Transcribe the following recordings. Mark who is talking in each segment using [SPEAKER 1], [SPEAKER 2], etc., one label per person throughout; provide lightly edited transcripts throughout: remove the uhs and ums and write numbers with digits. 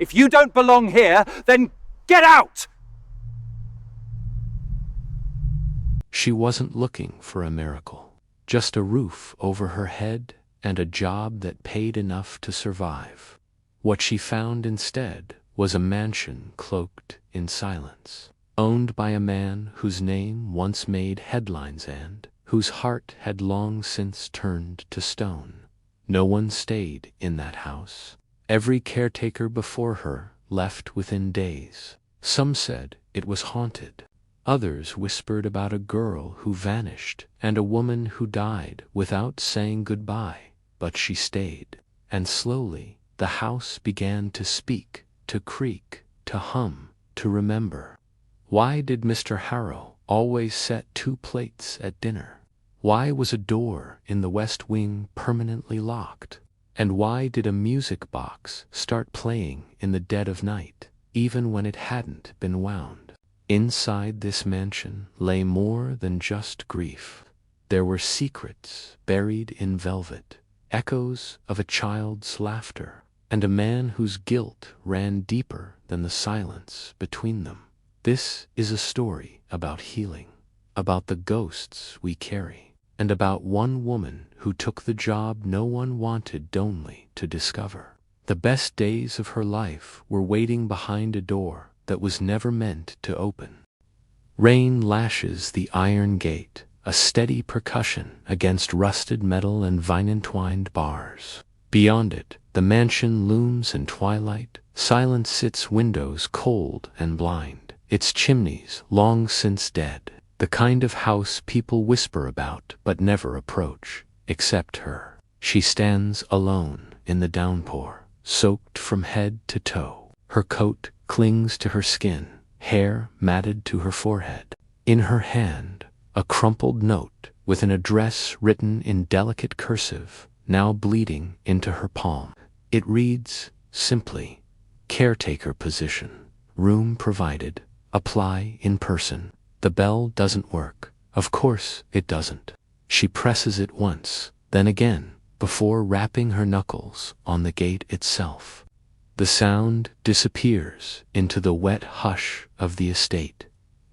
[SPEAKER 1] If you don't belong here, then get out!
[SPEAKER 2] She wasn't looking for a miracle, just a roof over her head and a job that paid enough to survive. What she found instead was a mansion cloaked in silence, owned by a man whose name once made headlines and whose heart had long since turned to stone. No one stayed in that house. Every caretaker before her left within days. Some said it was haunted. Others whispered about a girl who vanished and a woman who died without saying goodbye. But she stayed, and slowly the house began to speak, to creak, to hum, to remember. Why did Mr. Harrow always set 2 plates at dinner? Why was a door in the west wing permanently locked? And why did a music box start playing in the dead of night, even when it hadn't been wound? Inside this mansion lay more than just grief. There were secrets buried in velvet, echoes of a child's laughter, and a man whose guilt ran deeper than the silence between them. This is a story about healing, about the ghosts we carry, and about one woman who took the job no one wanted only to discover. The best days of her life were waiting behind a door that was never meant to open. Rain lashes the iron gate, a steady percussion against rusted metal and vine-entwined bars. Beyond it, the mansion looms in twilight. Silence sits windows cold and blind, its chimneys long since dead. The kind of house people whisper about but never approach, except her. She stands alone in the downpour, soaked from head to toe. Her coat clings to her skin, hair matted to her forehead. In her hand, a crumpled note with an address written in delicate cursive, now bleeding into her palm. It reads simply, "Caretaker position, room provided, apply in person." The bell doesn't work. Of course it doesn't. She presses it once, then again, before rapping her knuckles on the gate itself. The sound disappears into the wet hush of the estate.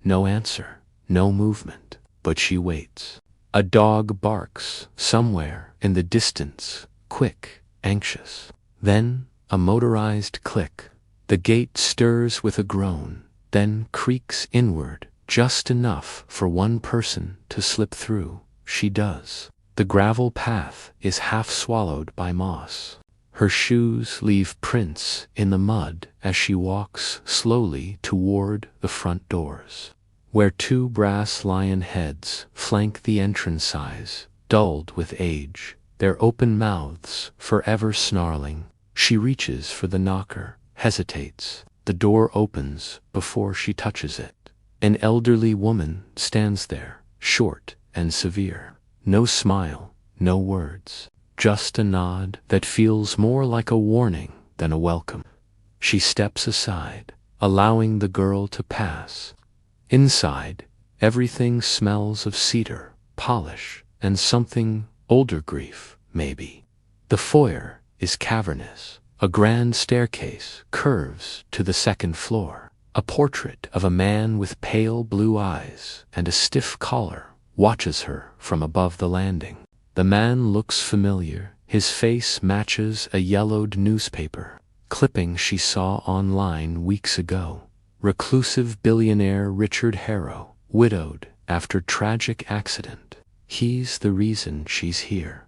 [SPEAKER 2] No answer, no movement, but she waits. A dog barks somewhere in the distance, quick, anxious. Then a motorized click. The gate stirs with a groan, then creaks inward, just enough for one person to slip through. She does. The gravel path is half swallowed by moss. Her shoes leave prints in the mud as she walks slowly toward the front doors, where 2 brass lion heads flank the entrance size, dulled with age, their open mouths forever snarling. She reaches for the knocker, hesitates. The door opens before she touches it. An elderly woman stands there, short and severe. No smile, no words, just a nod that feels more like a warning than a welcome. She steps aside, allowing the girl to pass. Inside, everything smells of cedar, polish, and something older grief, maybe. The foyer is cavernous. A grand staircase curves to the 2nd floor. A portrait of a man with pale blue eyes and a stiff collar watches her from above the landing. The man looks familiar. His face matches a yellowed newspaper clipping she saw online weeks ago. Reclusive billionaire Richard Harrow, widowed after tragic accident. He's the reason she's here.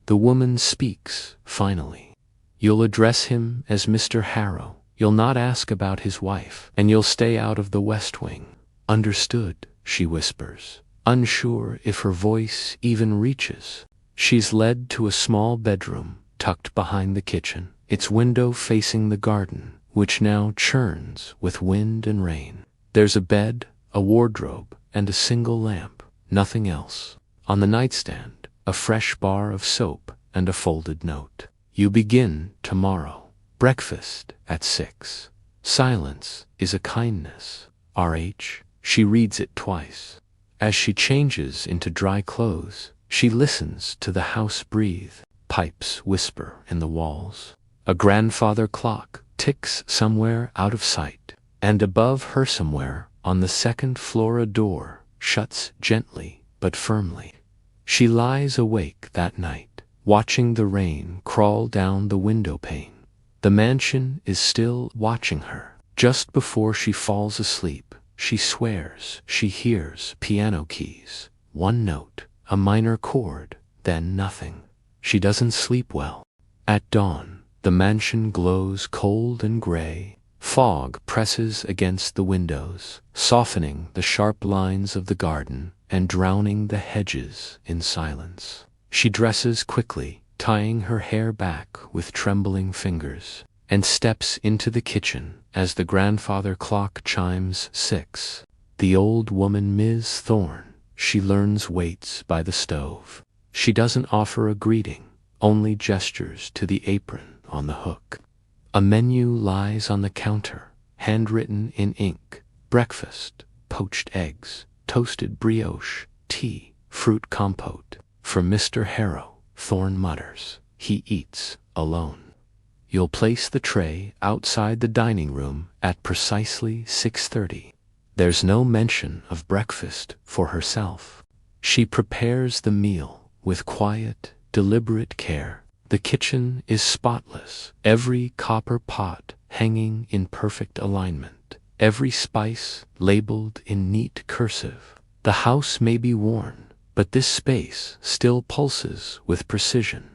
[SPEAKER 2] The woman speaks, finally. You'll address him as Mr. Harrow. You'll not ask about his wife, and you'll stay out of the West Wing. Understood, she whispers, unsure if her voice even reaches. She's led to a small bedroom tucked behind the kitchen, its window facing the garden, which now churns with wind and rain. There's a bed, a wardrobe, and a single lamp, nothing else. On the nightstand, a fresh bar of soap and a folded note. You begin tomorrow. Breakfast at 6. Silence is a kindness. R.H. She reads it twice. As she changes into dry clothes, she listens to the house breathe. Pipes whisper in the walls. A grandfather clock ticks somewhere out of sight, and above her somewhere on the second floor a door shuts gently but firmly. She lies awake that night, watching the rain crawl down the window pane. The mansion is still watching her. Just before she falls asleep, she swears she hears piano keys, one note, a minor chord, then nothing. She doesn't sleep well. At dawn, the mansion glows cold and gray. Fog presses against the windows, softening the sharp lines of the garden and drowning the hedges in silence. She dresses quickly, tying her hair back with trembling fingers, and steps into the kitchen as the grandfather clock chimes 6. The old woman Ms. Thorne, she learns, waits by the stove. She doesn't offer a greeting, only gestures to the apron on the hook. A menu lies on the counter, handwritten in ink. Breakfast, poached eggs, toasted brioche, tea, fruit compote. For Mr. Harrow, Thorne mutters. He eats alone. You'll place the tray outside the dining room at precisely 6:30. There's no mention of breakfast for herself. She prepares the meal with quiet, deliberate care. The kitchen is spotless, every copper pot hanging in perfect alignment, every spice labeled in neat cursive. The house may be worn, but this space still pulses with precision.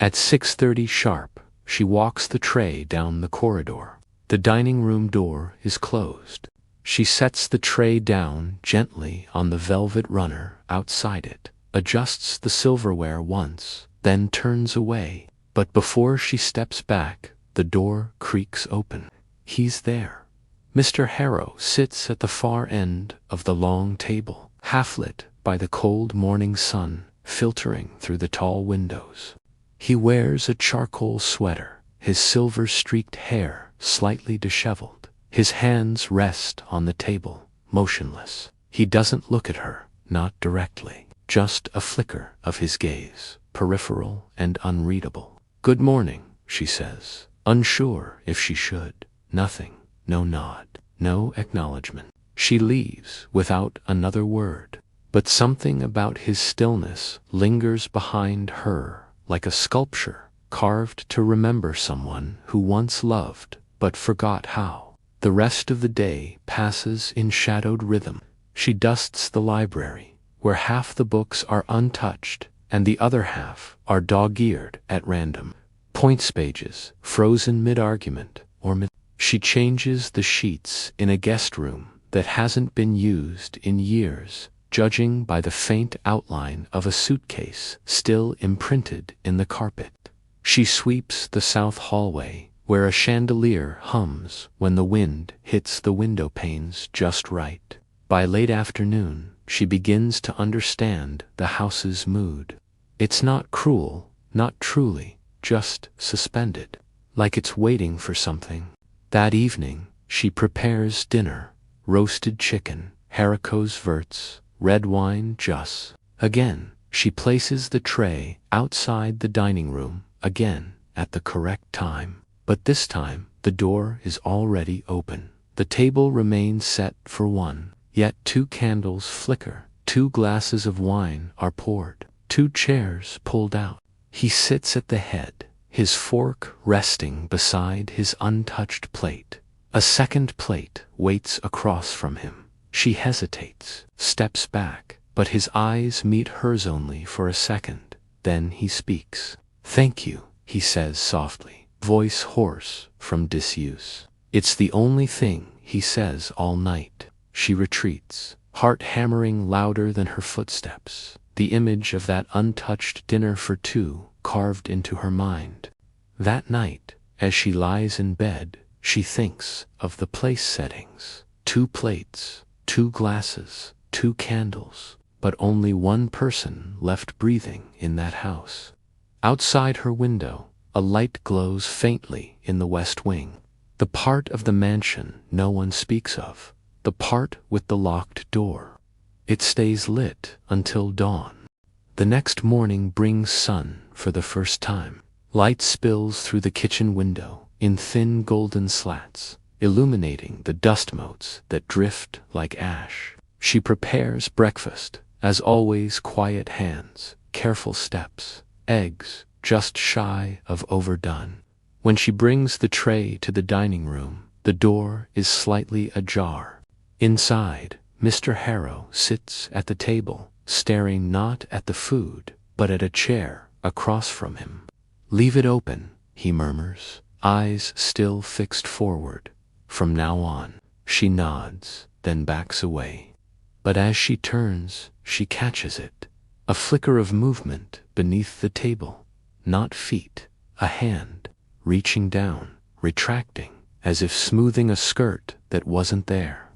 [SPEAKER 2] At 6:30 sharp, she walks the tray down the corridor. The dining room door is closed. She sets the tray down gently on the velvet runner outside it, adjusts the silverware once, then turns away. But before she steps back, the door creaks open. He's there. Mr. Harrow sits at the far end of the long table, half-lit by the cold morning sun filtering through the tall windows. He wears a charcoal sweater, his silver-streaked hair slightly disheveled. His hands rest on the table, motionless. He doesn't look at her, not directly, just a flicker of his gaze, peripheral and unreadable. "Good morning," she says, unsure if she should. Nothing, no nod, no acknowledgement. She leaves without another word, but something about his stillness lingers behind her like a sculpture carved to remember someone who once loved but forgot how. The rest of the day passes in shadowed rhythm. She dusts the library, where half the books are untouched and the other half are dog-eared at random. Points pages, frozen mid-argument or mid. She changes the sheets in a guest room that hasn't been used in years, judging by the faint outline of a suitcase still imprinted in the carpet. She sweeps the south hallway, where a chandelier hums when the wind hits the window panes just right. By late afternoon, she begins to understand the house's mood. It's not cruel, not truly, just suspended, like it's waiting for something. That evening, she prepares dinner: roasted chicken, haricots verts, red wine juice. Again, she places the tray outside the dining room, again, at the correct time. But this time, the door is already open. The table remains set for one, yet 2 candles flicker, 2 glasses of wine are poured, 2 chairs pulled out. He sits at the head, his fork resting beside his untouched plate. A second plate waits across from him. She hesitates, steps back, but his eyes meet hers only for a second. Then he speaks. "Thank you," he says softly, voice hoarse from disuse. It's the only thing he says all night. She retreats, heart hammering louder than her footsteps, the image of that untouched dinner for 2 carved into her mind. That night, as she lies in bed, she thinks of the place settings. 2 plates, 2 glasses, 2 candles, but only one person left breathing in that house. Outside her window, a light glows faintly in the west wing. The part of the mansion no one speaks of, the part with the locked door. It stays lit until dawn. The next morning brings sun for the first time. Light spills through the kitchen window, in thin golden slats, illuminating the dust motes that drift like ash. She prepares breakfast, as always quiet hands, careful steps, eggs just shy of overdone. When she brings the tray to the dining room, the door is slightly ajar. Inside, Mr. Harrow sits at the table, staring not at the food, but at a chair across from him. "Leave it open," he murmurs, eyes still fixed forward. "From now on." She nods, then backs away. But as she turns, she catches it. A flicker of movement beneath the table. Not feet, a hand, reaching down, retracting, as if smoothing a skirt that wasn't there.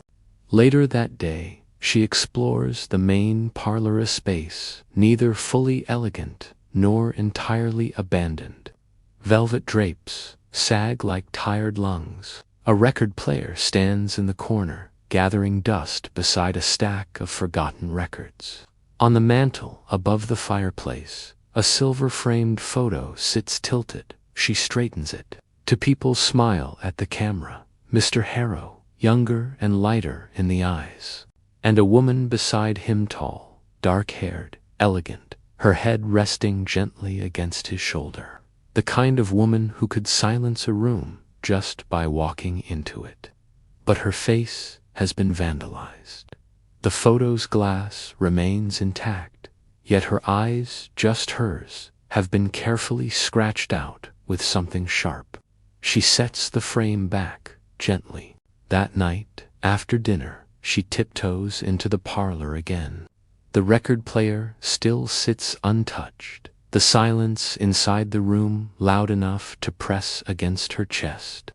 [SPEAKER 2] Later that day, she explores the main parlor space, neither fully elegant nor entirely abandoned. Velvet drapes sag like tired lungs. A record player stands in the corner, gathering dust beside a stack of forgotten records. On the mantel above the fireplace, a silver-framed photo sits tilted. She straightens it. Two people smile at the camera. Mr. Harrow, younger and lighter in the eyes, and a woman beside him, tall, dark-haired, elegant, her head resting gently against his shoulder. The kind of woman who could silence a room just by walking into it. But her face has been vandalized. The photo's glass remains intact, yet her eyes, just hers, have been carefully scratched out with something sharp. She sets the frame back, gently. That night, after dinner, she tiptoes into the parlor again. The record player still sits untouched, the silence inside the room loud enough to press against her chest.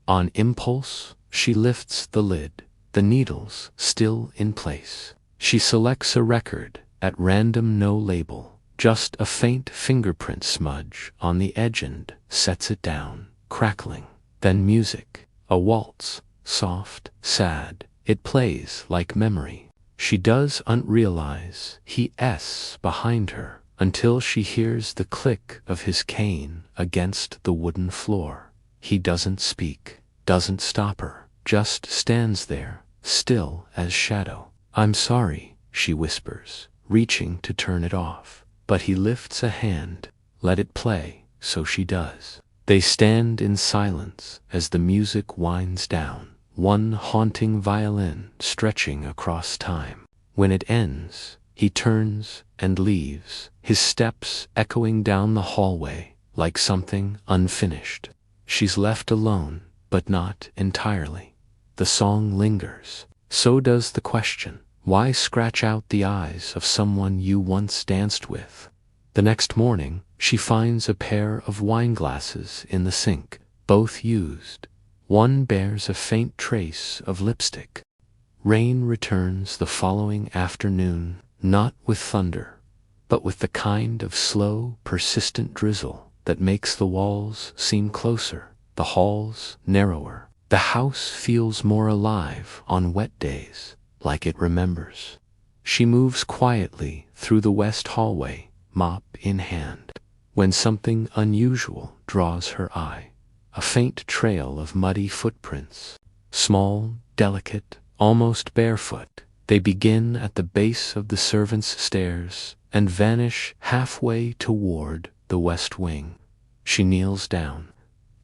[SPEAKER 2] On impulse, she lifts the lid, the needles still in place. She selects a record, at random, no label, just a faint fingerprint smudge on the edge, and sets it down, crackling. Then music, a waltz, soft, sad. It plays like memory. She doesn't realize he's behind her until she hears the click of his cane against the wooden floor. He doesn't speak, doesn't stop her, just stands there, still as shadow. "I'm sorry," she whispers, reaching to turn it off. But he lifts a hand. "Let it play," so she does. They stand in silence as the music winds down, one haunting violin stretching across time. When it ends, he turns and leaves, his steps echoing down the hallway like something unfinished. She's left alone, but not entirely. The song lingers. So does the question. Why scratch out the eyes of someone you once danced with? The next morning, she finds a pair of wine glasses in the sink, both used. One bears a faint trace of lipstick. Rain returns the following afternoon, not with thunder, but with the kind of slow, persistent drizzle that makes the walls seem closer, the halls narrower. The house feels more alive on wet days, like it remembers. She moves quietly through the west hallway, mop in hand, when something unusual draws her eye. A faint trail of muddy footprints. Small, delicate, almost barefoot. They begin at the base of the servants' stairs and vanish halfway toward the west wing. She kneels down.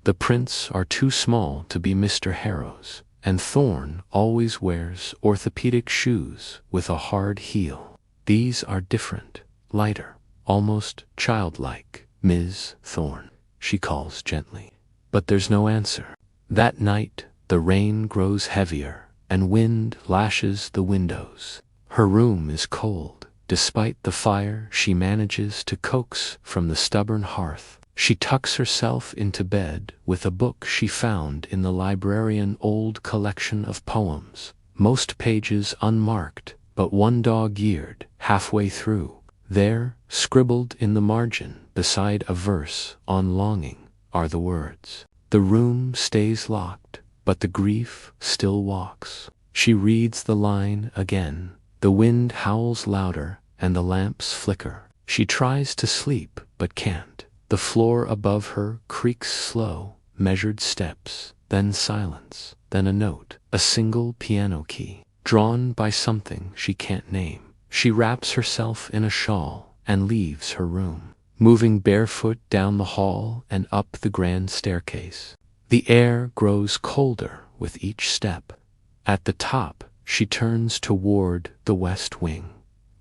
[SPEAKER 2] The prints are too small to be Mr. Harrow's, and Thorne always wears orthopedic shoes with a hard heel. These are different, lighter, almost childlike. "Ms. Thorne," she calls gently. But there's no answer. That night, the rain grows heavier, and wind lashes the windows. Her room is cold. Despite the fire she manages to coax from the stubborn hearth, she tucks herself into bed with a book she found in the librarian's old collection of poems, most pages unmarked, but one dog-eared halfway through. There, scribbled in the margin, beside a verse on longing, are the words, "The room stays locked, but the grief still walks." She reads the line again. The wind howls louder, and the lamps flicker. She tries to sleep, but can't. The floor above her creaks slow, measured steps, then silence, then a note, a single piano key, drawn by something she can't name. She wraps herself in a shawl and leaves her room, moving barefoot down the hall and up the grand staircase. The air grows colder with each step. At the top, she turns toward the west wing.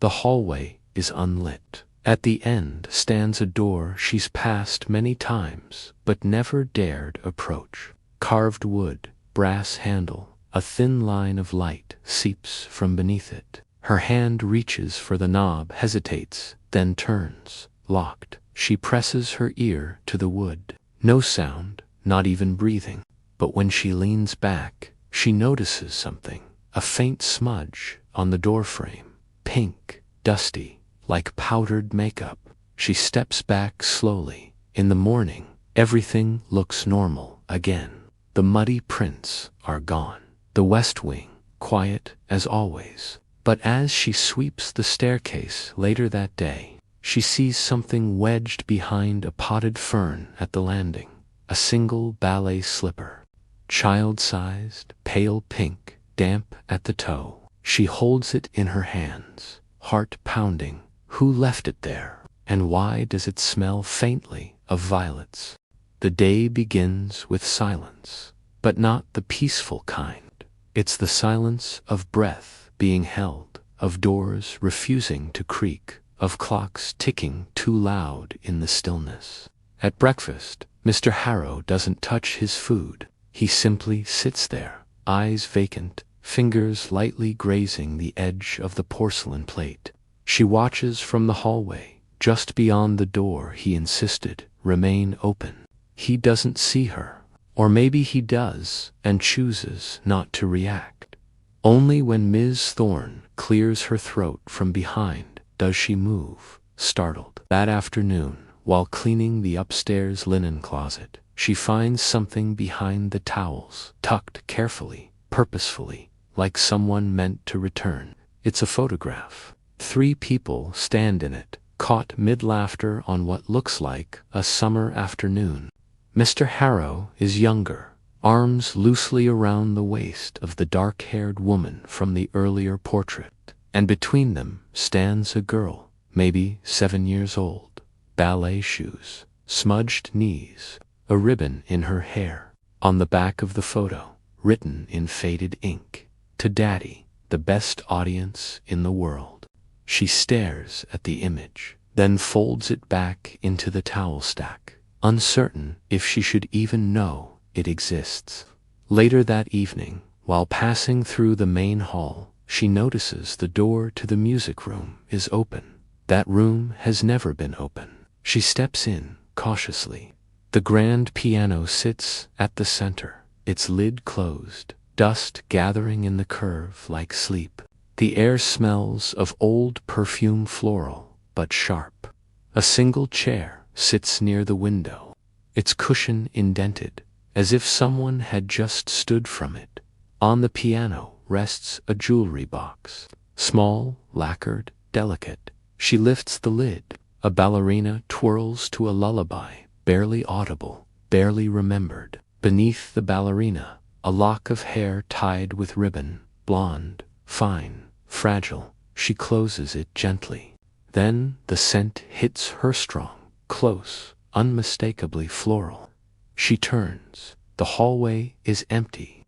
[SPEAKER 2] The hallway is unlit. At the end stands a door she's passed many times but never dared approach. Carved wood, brass handle, a thin line of light seeps from beneath it. Her hand reaches for the knob, hesitates, then turns. Locked. She presses her ear to the wood. No sound, not even breathing. But when she leans back, she notices something. A faint smudge on the doorframe. Pink, dusty, like powdered makeup. She steps back slowly. In the morning, everything looks normal again. The muddy prints are gone. The west wing, quiet as always. But as she sweeps the staircase later that day, she sees something wedged behind a potted fern at the landing. A single ballet slipper. Child-sized, pale pink, damp at the toe. She holds it in her hands, heart pounding. Who left it there? And why does it smell faintly of violets? The day begins with silence, but not the peaceful kind. It's the silence of breath being held, of doors refusing to creak, of clocks ticking too loud in the stillness. At breakfast, Mr. Harrow doesn't touch his food. He simply sits there, eyes vacant, fingers lightly grazing the edge of the porcelain plate. She watches from the hallway, just beyond the door he insisted remain open. He doesn't see her, or maybe he does and chooses not to react. Only when Ms. Thorne clears her throat from behind does she move, startled. That afternoon, while cleaning the upstairs linen closet, she finds something behind the towels, tucked carefully, purposefully, like someone meant to return. It's a photograph. 3 people stand in it, caught mid-laughter on what looks like a summer afternoon. Mr. Harrow is younger, arms loosely around the waist of the dark-haired woman from the earlier portrait, and between them stands a girl, maybe 7 years old. Ballet shoes, smudged knees, a ribbon in her hair. On the back of the photo, written in faded ink, "To Daddy, the best audience in the world." She stares at the image, then folds it back into the towel stack, uncertain if she should even know it exists. Later that evening, while passing through the main hall, she notices the door to the music room is open. That room has never been open. She steps in, cautiously. The grand piano sits at the center, its lid closed, dust gathering in the curve like sleep. The air smells of old perfume, floral, but sharp. A single chair sits near the window, its cushion indented, as if someone had just stood from it. On the piano rests a jewelry box, small, lacquered, delicate. She lifts the lid. A ballerina twirls to a lullaby, barely audible, barely remembered. Beneath the ballerina, a lock of hair tied with ribbon, blonde, fine, fragile. She closes it gently. Then the scent hits her strong, close, unmistakably floral. She turns. The hallway is empty.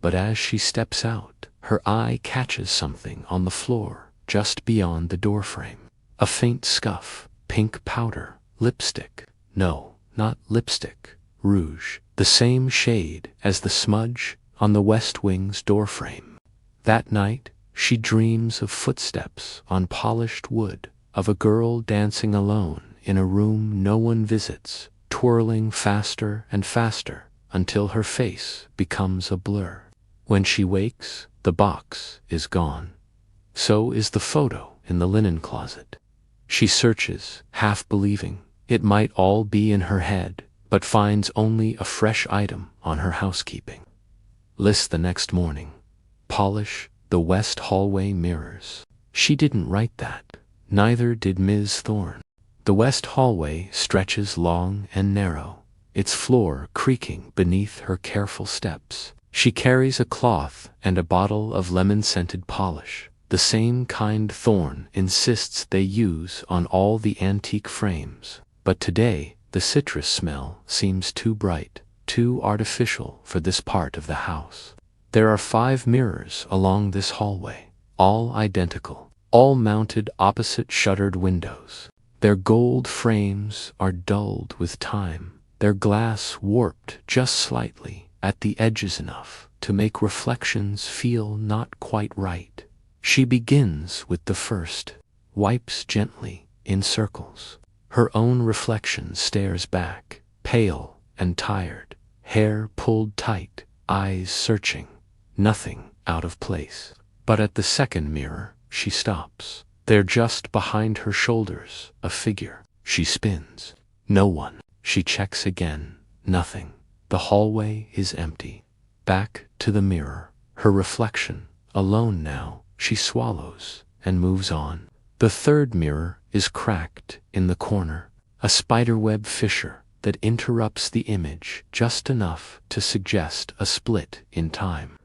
[SPEAKER 2] But as she steps out, her eye catches something on the floor just beyond the doorframe. A faint scuff, pink powder, lipstick. No, not lipstick, rouge, the same shade as the smudge on the West Wing's doorframe. That night, she dreams of footsteps on polished wood, of a girl dancing alone in a room no one visits, twirling faster and faster until her face becomes a blur. When she wakes, the box is gone. So is the photo in the linen closet. She searches, half believing it might all be in her head, but finds only a fresh item on her housekeeping list the next morning. Polish the west hallway mirrors. She didn't write that. Neither did Ms. Thorne. The west hallway stretches long and narrow, its floor creaking beneath her careful steps. She carries a cloth and a bottle of lemon-scented polish, the same kind Thorne insists they use on all the antique frames. But today, the citrus smell seems too bright, too artificial for this part of the house. There are 5 mirrors along this hallway, all identical, all mounted opposite shuttered windows. Their gold frames are dulled with time, their glass warped just slightly at the edges enough to make reflections feel not quite right. She begins with the first, wipes gently in circles. Her own reflection stares back, pale and tired, hair pulled tight, eyes searching, nothing out of place. But at the second mirror, she stops. There just behind her shoulders, a figure. She spins. No one. She checks again. Nothing. The hallway is empty. Back to the mirror. Her reflection. Alone now, she swallows and moves on. The third mirror is cracked in the corner. A spiderweb fissure that interrupts the image just enough to suggest a split in time.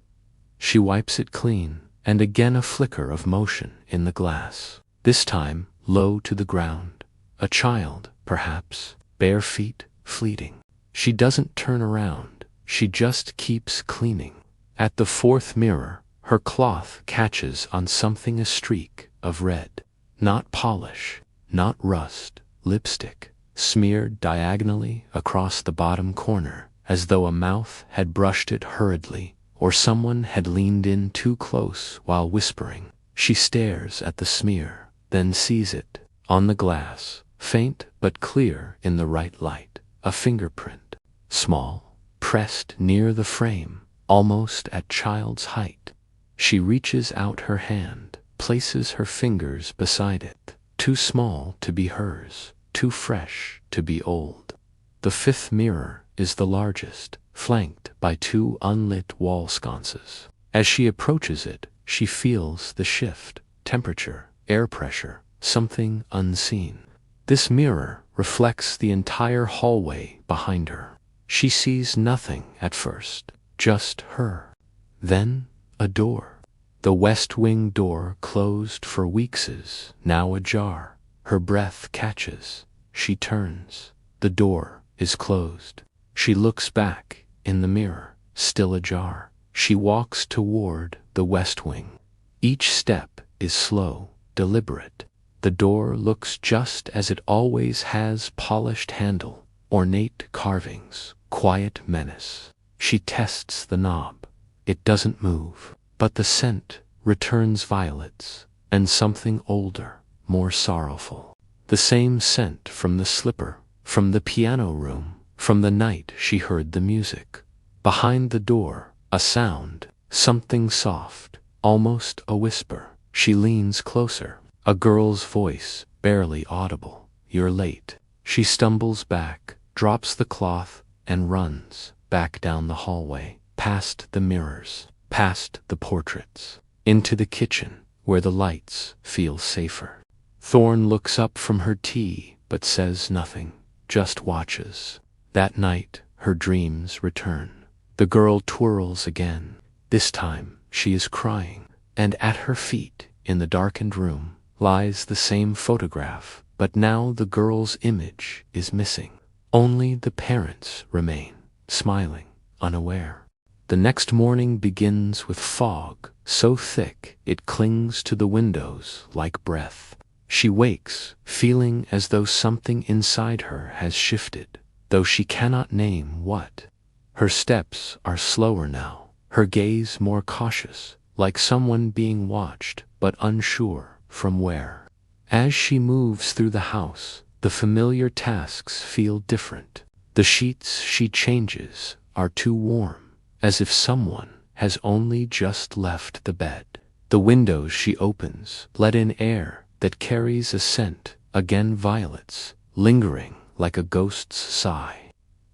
[SPEAKER 2] She wipes it clean, and again a flicker of motion in the glass. This time, low to the ground. A child, perhaps, bare feet, fleeting. She doesn't turn around. She just keeps cleaning. At the fourth mirror, her cloth catches on something, a streak of red. Not polish, not rust, lipstick, smeared diagonally across the bottom corner, as though a mouth had brushed it hurriedly, or someone had leaned in too close while whispering. She stares at the smear, then sees it, on the glass, faint but clear in the right light, a fingerprint, small, pressed near the frame, almost at child's height. She reaches out her hand, places her fingers beside it, too small to be hers, too fresh to be old. The fifth mirror is the largest, flanked by 2 unlit wall sconces. As she approaches it, she feels the shift, temperature, air pressure, something unseen. This mirror reflects the entire hallway behind her. She sees nothing at first, just her. Then, a door. The west wing door closed for weeks is now ajar. Her breath catches. She turns. The door is closed. She looks back in the mirror, still ajar. She walks toward the west wing. Each step is slow, deliberate. The door looks just as it always has: polished handle, ornate carvings, quiet menace. She tests the knob. It doesn't move, but the scent returns violets and something older, more sorrowful. The same scent from the slipper, from the piano room, from the night she heard the music. Behind the door, a sound, something soft, almost a whisper. She leans closer. A girl's voice, barely audible. "You're late." She stumbles back, drops the cloth, and runs back down the hallway, past the mirrors, past the portraits, into the kitchen, where the lights feel safer. Thorne looks up from her tea, but says nothing, just watches. That night, her dreams return. The girl twirls again. This time, she is crying, and at her feet, in the darkened room, lies the same photograph, but now the girl's image is missing. Only the parents remain, smiling, unaware. The next morning begins with fog, so thick it clings to the windows like breath. She wakes, feeling as though something inside her has shifted, though she cannot name what. Her steps are slower now, her gaze more cautious, like someone being watched, but unsure from where. As she moves through the house, the familiar tasks feel different. The sheets she changes are too warm, as if someone has only just left the bed. The windows she opens let in air that carries a scent, again violets, lingering like a ghost's sigh.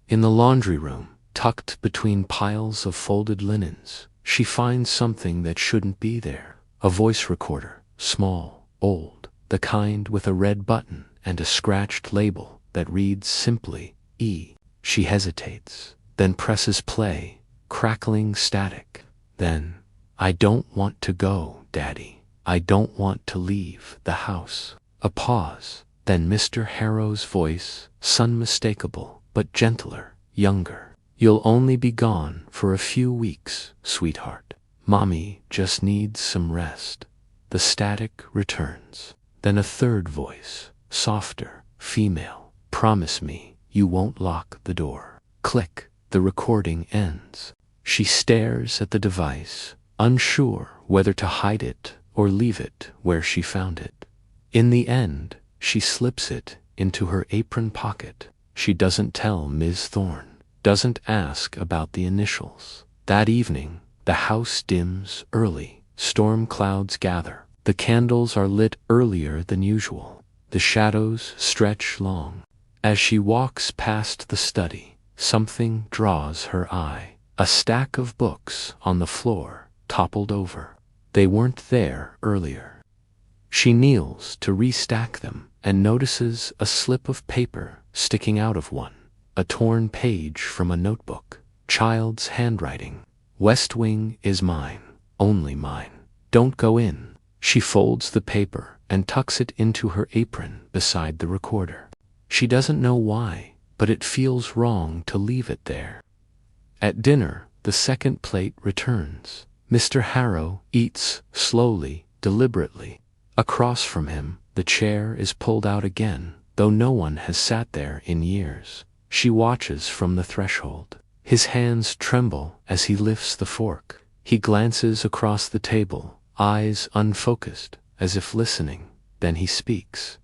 [SPEAKER 2] In the laundry room, tucked between piles of folded linens, she finds something that shouldn't be there. A voice recorder, small, old, the kind with a red button and a scratched label that reads simply, E. She hesitates, then presses play, crackling static. Then, I don't want to go, Daddy. I don't want to leave the house. A pause, then Mr. Harrow's voice, unmistakable, but gentler, younger. You'll only be gone for a few weeks, sweetheart. Mommy just needs some rest. The static returns. Then a third voice, softer, female. Promise me you won't lock the door. Click, the recording ends. She stares at the device, unsure whether to hide it or leave it where she found it. In the end, she slips it into her apron pocket. She doesn't tell Ms. Thorne, doesn't ask about the initials. That evening, the house dims early. Storm clouds gather. The candles are lit earlier than usual. The shadows stretch long. As she walks past the study, something draws her eye. A stack of books on the floor, toppled over. They weren't there earlier. She kneels to restack them and notices a slip of paper sticking out of one. A torn page from a notebook. Child's handwriting. West Wing is mine, only mine. Don't go in. She folds the paper and tucks it into her apron beside the recorder. She doesn't know why, but it feels wrong to leave it there. At dinner, the second plate returns. Mr. Harrow eats slowly, deliberately. Across from him, the chair is pulled out again, though no one has sat there in years. She watches from the threshold. His hands tremble as he lifts the fork. He glances across the table, eyes unfocused, as if listening. Then he speaks.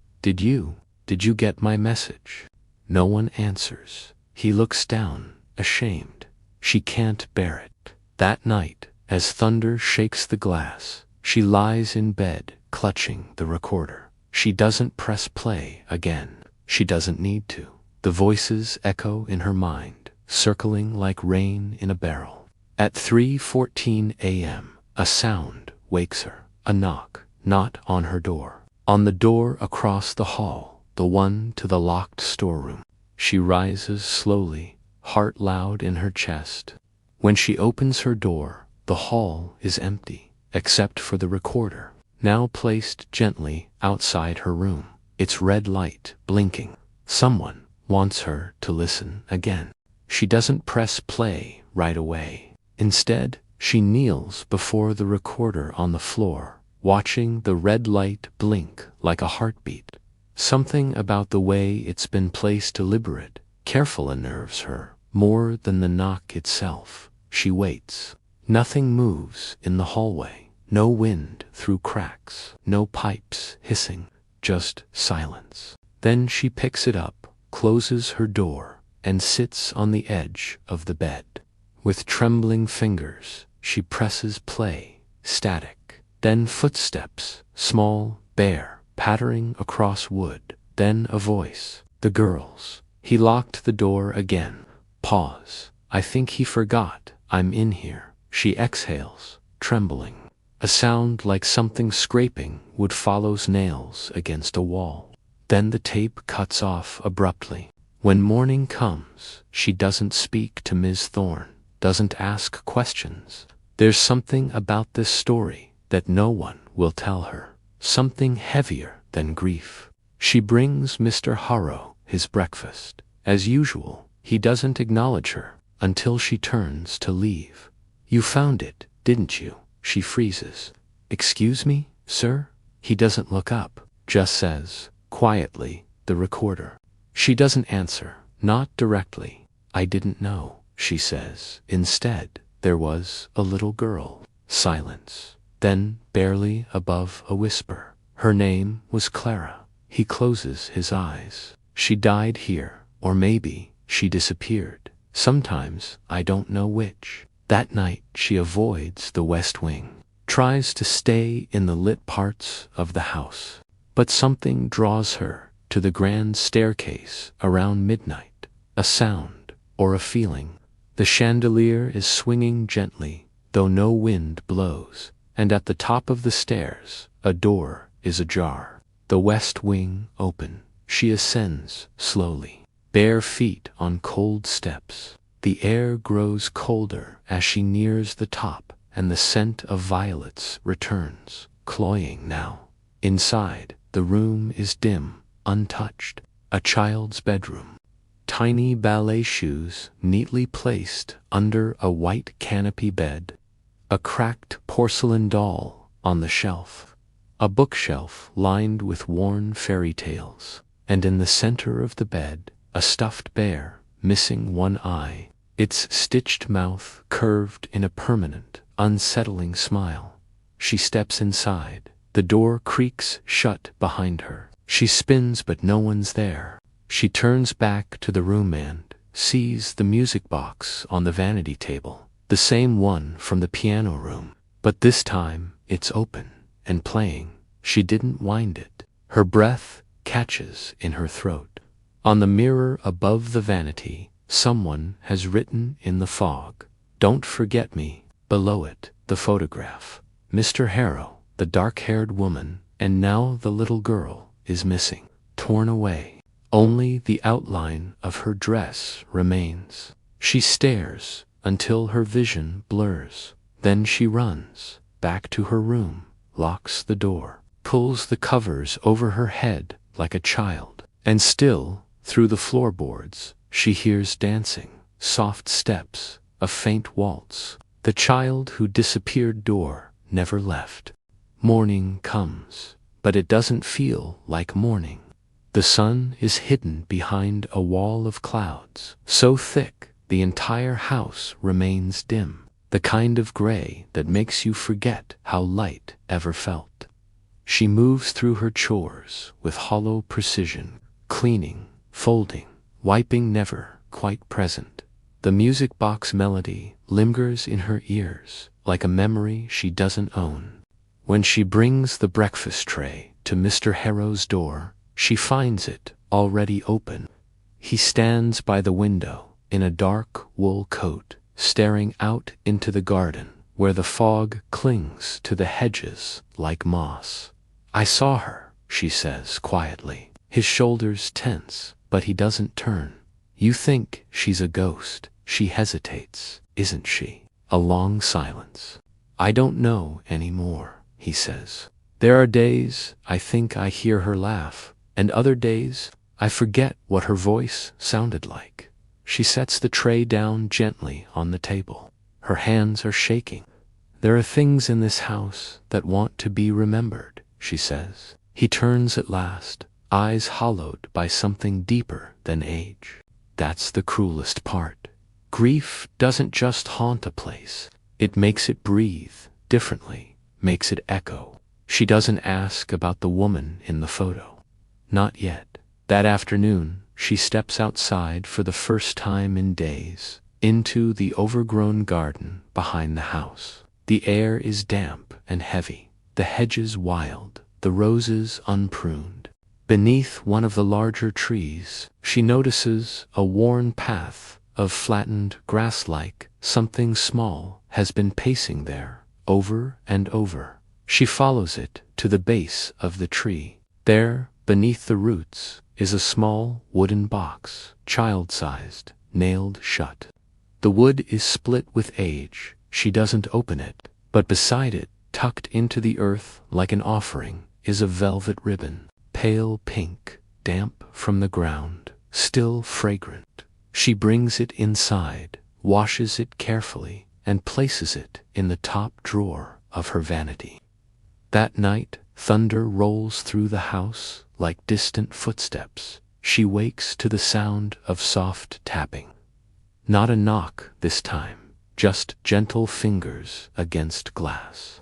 [SPEAKER 2] Did you get my message? No one answers. He looks down, ashamed. She can't bear it. That night, as thunder shakes the glass, she lies in bed, clutching the recorder. She doesn't press play again. She doesn't need to. The voices echo in her mind, circling like rain in a barrel. At 3:14 a.m., a sound wakes her. A knock, not on her door. On the door across the hall, the one to the locked storeroom. She rises slowly, heart loud in her chest. When she opens her door, the hall is empty, except for the recorder, now placed gently outside her room, its red light blinking. Someone wants her to listen again. She doesn't press play right away. Instead, she kneels before the recorder on the floor, watching the red light blink like a heartbeat. Something about the way it's been placed deliberate, careful unnerves her, more than the knock itself. She waits. Nothing moves in the hallway. No wind through cracks. No pipes hissing. Just silence. Then she picks it up, closes her door, and sits on the edge of the bed. With trembling fingers, she presses play, static. Then footsteps, small, bare, pattering across wood. Then a voice. The girls. He locked the door again. Pause. I think he forgot I'm in here. She exhales, trembling. A sound like something scraping wood follows nails against a wall. Then the tape cuts off abruptly. When morning comes, she doesn't speak to Ms. Thorne, doesn't ask questions. There's something about this story that no one will tell her. Something heavier than grief. She brings Mr. Harrow his breakfast. As usual, he doesn't acknowledge her until she turns to leave. You found it, didn't you? She freezes. Excuse me, sir? He doesn't look up, just says, quietly, the recorder. She doesn't answer, not directly. I didn't know, she says. Instead, there was a little girl. Silence. Then, barely above a whisper. Her name was Clara. He closes his eyes. She died here, or maybe she disappeared. Sometimes I don't know which. That night she avoids the West Wing, tries to stay in the lit parts of the house. But something draws her to the grand staircase around midnight. A sound, or a feeling. The chandelier is swinging gently, though no wind blows, and at the top of the stairs, a door is ajar. The West Wing open. She ascends slowly. bare feet on cold steps. The air grows colder as she nears the top, and the scent of violets returns, cloying now. Inside, the room is dim, untouched, a child's bedroom. Tiny ballet shoes neatly placed under a white canopy bed. A cracked porcelain doll on the shelf. A bookshelf lined with worn fairy tales. And in the center of the bed, a stuffed bear, missing one eye, its stitched mouth curved in a permanent, unsettling smile. She steps inside. The door creaks shut behind her. She spins, but no one's there. She turns back to the room and sees the music box on the vanity table, the same one from the piano room. But this time, it's open and playing. She didn't wind it. Her breath catches in her throat. On the mirror above the vanity, someone has written in the fog, "Don't forget me." Below it, the photograph. Mr. Harrow, the dark-haired woman, and now the little girl, is missing, torn away. Only the outline of her dress remains. She stares until her vision blurs. Then she runs back to her room, locks the door, pulls the covers over her head like a child. And still, through the floorboards, she hears dancing, soft steps, a faint waltz. The child who disappeared door never left. Morning comes, but it doesn't feel like morning. The sun is hidden behind a wall of clouds, so thick the entire house remains dim, the kind of gray that makes you forget how light ever felt. She moves through her chores with hollow precision, cleaning, folding, wiping, never quite present. The music box melody lingers in her ears like a memory she doesn't own. When she brings the breakfast tray to Mr. Harrow's door, she finds it already open. He stands by the window in a dark wool coat, staring out into the garden where the fog clings to the hedges like moss. "I saw her," she says quietly. His shoulders tense, but he doesn't turn. "You think she's a ghost?" She hesitates. "Isn't she?" A long silence. "I don't know anymore," he says. "There are days I think I hear her laugh, and other days I forget what her voice sounded like." She sets the tray down gently on the table. Her hands are shaking. "There are things in this house that want to be remembered," she says. He turns at last, eyes hollowed by something deeper than age. That's the cruelest part. Grief doesn't just haunt a place. It makes it breathe differently, makes it echo. She doesn't ask about the woman in the photo. Not yet. That afternoon, she steps outside for the first time in days, into the overgrown garden behind the house. The air is damp and heavy, the hedges wild, the roses unpruned. Beneath one of the larger trees, she notices a worn path of flattened grass-like something small has been pacing there, over and over. She follows it to the base of the tree. There, beneath the roots, is a small wooden box, child-sized, nailed shut. The wood is split with age. She doesn't open it, but beside it, tucked into the earth like an offering, is a velvet ribbon, pale pink, damp from the ground, still fragrant. She brings it inside, washes it carefully, and places it in the top drawer of her vanity. That night, thunder rolls through the house like distant footsteps. She wakes to the sound of soft tapping. Not a knock this time, just gentle fingers against glass.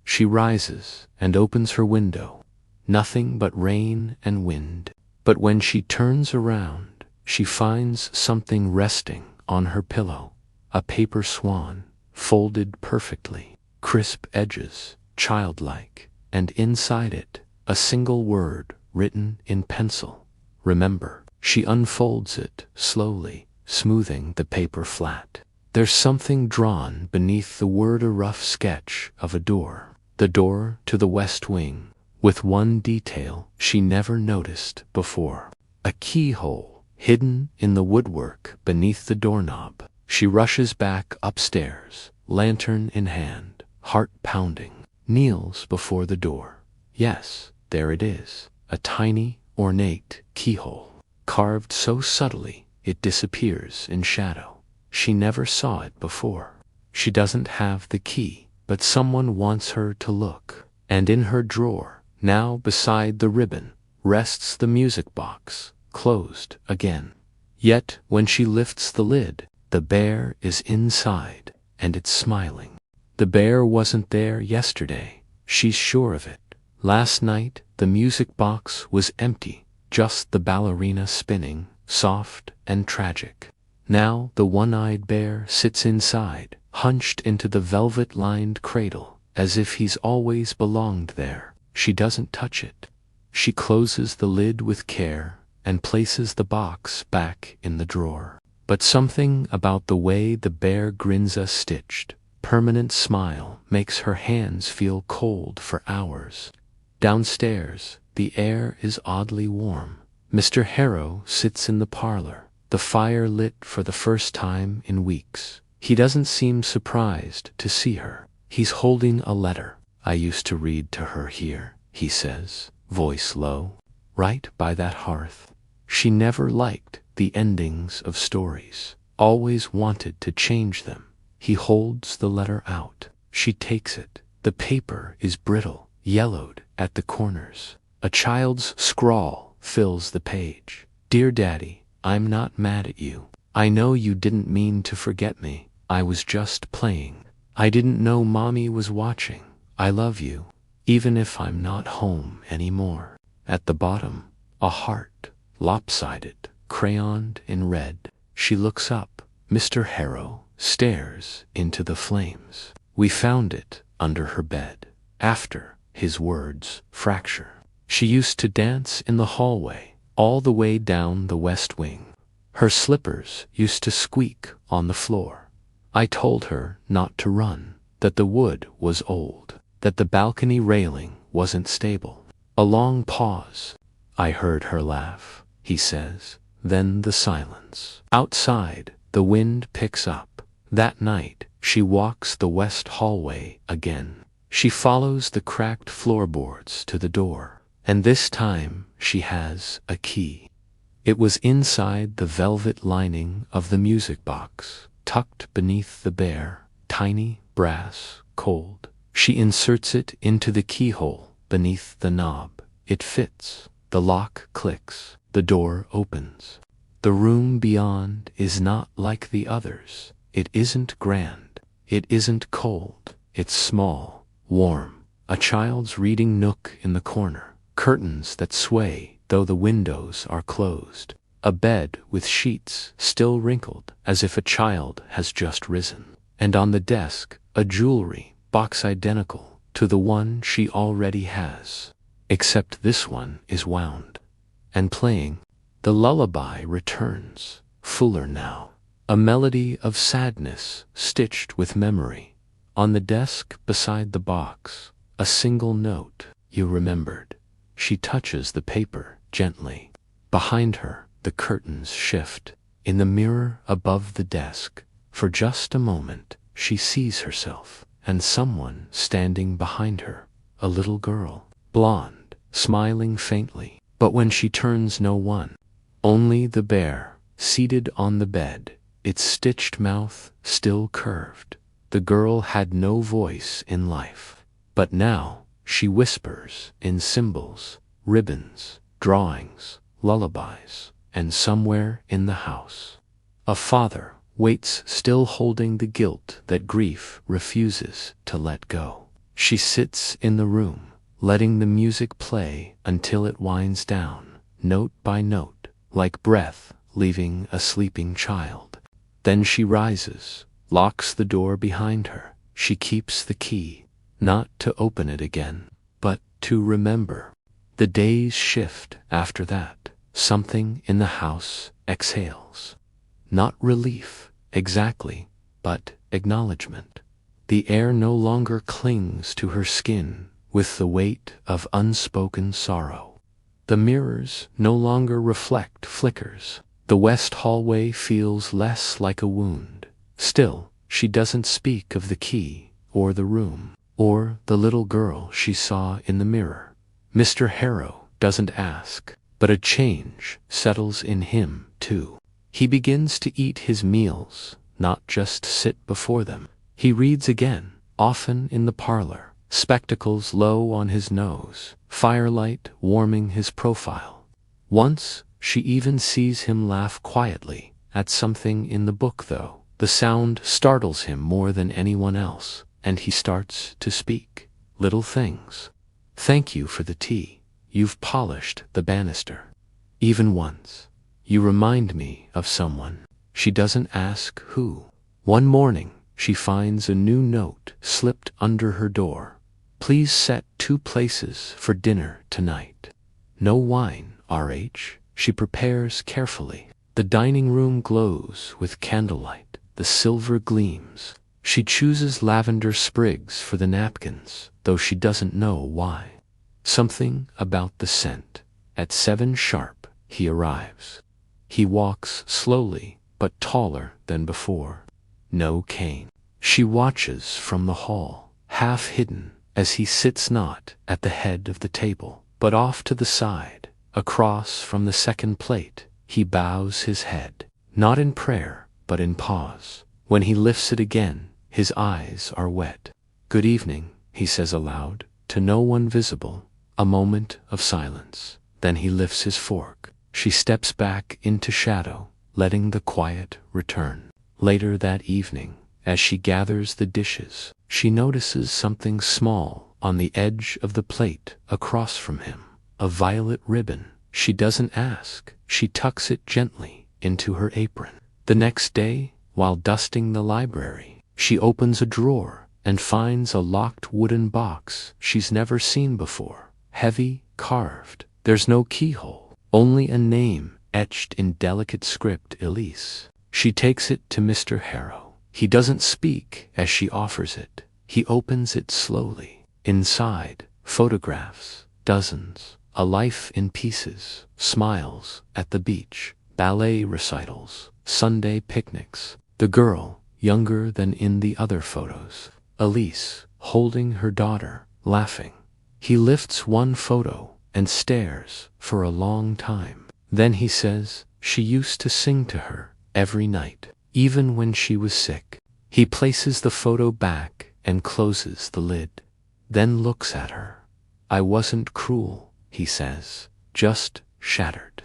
[SPEAKER 2] She rises and opens her window. Nothing but rain and wind. But when she turns around, she finds something resting on her pillow. A paper swan, folded perfectly, crisp edges, childlike, and inside it, a single word written in pencil. "Remember." She unfolds it slowly, smoothing the paper flat. There's something drawn beneath the word, a rough sketch of a door. The door to the west wing, with one detail she never noticed before. A keyhole hidden in the woodwork beneath the doorknob. She rushes back upstairs, lantern in hand, heart pounding, kneels before the door. Yes, there it is, a tiny, ornate keyhole, carved so subtly it disappears in shadow. She never saw it before. She doesn't have the key, but someone wants her to look. And in her drawer, now beside the ribbon, rests the music box, closed again. Yet when she lifts the lid, the bear is inside, and it's smiling. The bear wasn't there yesterday, she's sure of it. Last night, the music box was empty, just the ballerina spinning, soft and tragic. Now the one-eyed bear sits inside, hunched into the velvet-lined cradle, as if he's always belonged there. She doesn't touch it. She closes the lid with care and places the box back in the drawer. But something about the way the bear grins a stitched, permanent smile makes her hands feel cold for hours. Downstairs, the air is oddly warm. Mr. Harrow sits in the parlor, the fire lit for the first time in weeks. He doesn't seem surprised to see her. He's holding a letter. "I used to read to her here," he says, voice low, "right by that hearth. She never liked the endings of stories, always wanted to change them." He holds the letter out. She takes it. The paper is brittle, yellowed at the corners. A child's scrawl fills the page. "Dear Daddy, I'm not mad at you. I know you didn't mean to forget me. I was just playing. I didn't know Mommy was watching. I love you, even if I'm not home anymore." At the bottom, a heart, lopsided, crayoned in red. She looks up. Mr. Harrow stares into the flames. "We found it under her bed, after," his words fracture. "She used to dance in the hallway, all the way down the west wing. Her slippers used to squeak on the floor. I told her not to run, that the wood was old, that the balcony railing wasn't stable." A long pause. "I heard her laugh," he says, then the silence. Outside, the wind picks up. That night, she walks the west hallway again. She follows the cracked floorboards to the door, and this time she has a key. It was inside the velvet lining of the music box, tucked beneath the bare, tiny brass, cold. She inserts it into the keyhole beneath the knob. It fits. The lock clicks. The door opens. The room beyond is not like the others. It isn't grand. It isn't cold. It's small, warm. A child's reading nook in the corner. Curtains that sway though the windows are closed. A bed with sheets still wrinkled as if a child has just risen. And on the desk, a jewelry box identical to the one she already has. Except this one is wound. And playing, the lullaby returns, fuller now. A melody of sadness stitched with memory. On the desk beside the box, a single note. "You remembered." She touches the paper gently. Behind her, the curtains shift. In the mirror above the desk, for just a moment, she sees herself and someone standing behind her. A little girl, blonde, smiling faintly. But when she turns, no one. Only the bear, seated on the bed, its stitched mouth still curved. The girl had no voice in life. But now she whispers in symbols, ribbons, drawings, lullabies, and somewhere in the house, a father waits, still holding the guilt that grief refuses to let go. She sits in the room, letting the music play until it winds down, note by note, like breath leaving a sleeping child. Then she rises, locks the door behind her. She keeps the key, not to open it again, but to remember. The days shift after that. Something in the house exhales. Not relief, exactly, but acknowledgement. The air no longer clings to her skin with the weight of unspoken sorrow. The mirrors no longer reflect flickers. The west hallway feels less like a wound. Still, she doesn't speak of the key, or the room, or the little girl she saw in the mirror. Mr. Harrow doesn't ask, but a change settles in him, too. He begins to eat his meals, not just sit before them. He reads again, often in the parlor, spectacles low on his nose, firelight warming his profile. Once, she even sees him laugh quietly at something in the book, though. The sound startles him more than anyone else, and he starts to speak. Little things. Thank you for the tea. You've polished the banister. Even once. You remind me of someone. She doesn't ask who. One morning, she finds a new note slipped under her door. Please set 2 places for dinner tonight. No wine, R.H. She prepares carefully. The dining room glows with candlelight. The silver gleams. She chooses lavender sprigs for the napkins, though she doesn't know why. Something about the scent. At 7 sharp, he arrives. He walks slowly, but taller than before. No cane. She watches from the hall, half hidden, as he sits not at the head of the table, but off to the side, across from the second plate. He bows his head, not in prayer, but in pause. When he lifts it again, his eyes are wet. Good evening, he says aloud, to no one visible. A moment of silence. Then he lifts his fork. She steps back into shadow, letting the quiet return. Later that evening, as she gathers the dishes, she notices something small on the edge of the plate across from him. A violet ribbon. She doesn't ask. She tucks it gently into her apron. The next day, while dusting the library, she opens a drawer and finds a locked wooden box she's never seen before. Heavy, carved. There's no keyhole, only a name etched in delicate script, Elise. She takes it to Mr. Harrow. He doesn't speak as she offers it. He opens it slowly. Inside, photographs, dozens, a life in pieces, smiles at the beach, ballet recitals, Sunday picnics. The girl, younger than in the other photos, Elise, holding her daughter, laughing. He lifts one photo and stares for a long time. Then he says she used to sing to her every night, even when she was sick. He places the photo back and closes the lid, then looks at her. I wasn't cruel, he says, just shattered.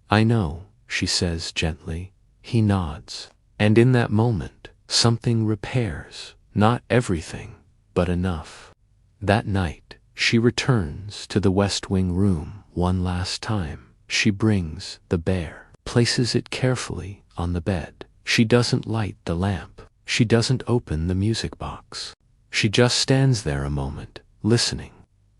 [SPEAKER 2] I know, she says gently. He nods. And in that moment, something repairs, not everything, but enough. That night, she returns to the West Wing room one last time. She brings the bear, places it carefully on the bed. She doesn't light the lamp. She doesn't open the music box. She just stands there a moment, listening.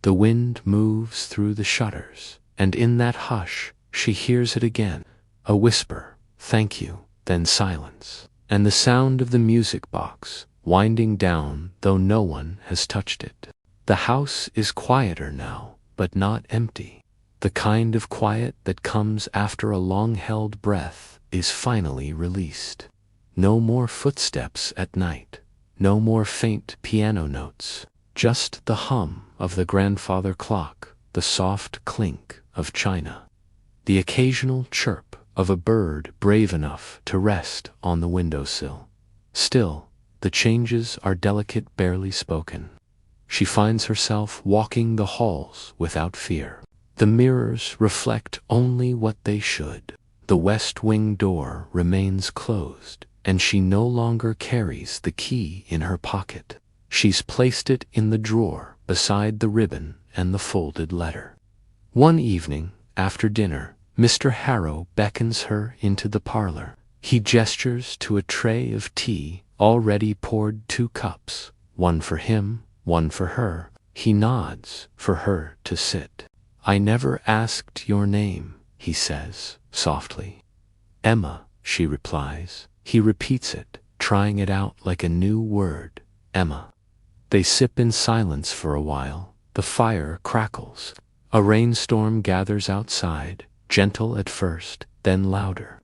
[SPEAKER 2] The wind moves through the shutters, and in that hush, she hears it again. A whisper, thank you, then silence, and the sound of the music box winding down, though no one has touched it. The house is quieter now, but not empty. The kind of quiet that comes after a long-held breath is finally released. No more footsteps at night, no more faint piano notes, just the hum of the grandfather clock, the soft clink of china, the occasional chirp of a bird brave enough to rest on the windowsill. Still, the changes are delicate, barely spoken. She finds herself walking the halls without fear. The mirrors reflect only what they should. The West Wing door remains closed, and she no longer carries the key in her pocket. She's placed it in the drawer beside the ribbon and the folded letter. One evening, after dinner, Mr. Harrow beckons her into the parlor. He gestures to a tray of tea, already poured 2 cups, one for him, one for her. He nods for her to sit. I never asked your name, he says, softly. Emma, she replies. He repeats it, trying it out like a new word. Emma. They sip in silence for a while. The fire crackles. A rainstorm gathers outside, gentle at first, then louder.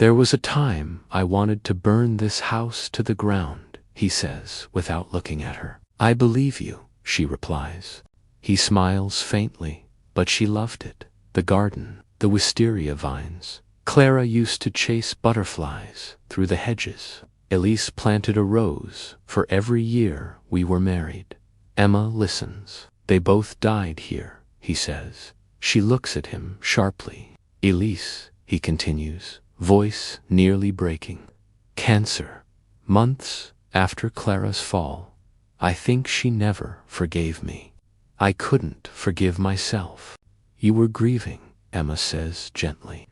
[SPEAKER 2] There was a time I wanted to burn this house to the ground, he says, without looking at her. I believe you, she replies. He smiles faintly, but she loved it. The garden, the wisteria vines. Clara used to chase butterflies through the hedges. Elise planted a rose for every year we were married. Emma listens. They both died here, he says. She looks at him sharply. Elise, he continues, voice nearly breaking. Cancer. Months after Clara's fall. I think she never forgave me. I couldn't forgive myself. You were grieving, Emma says gently.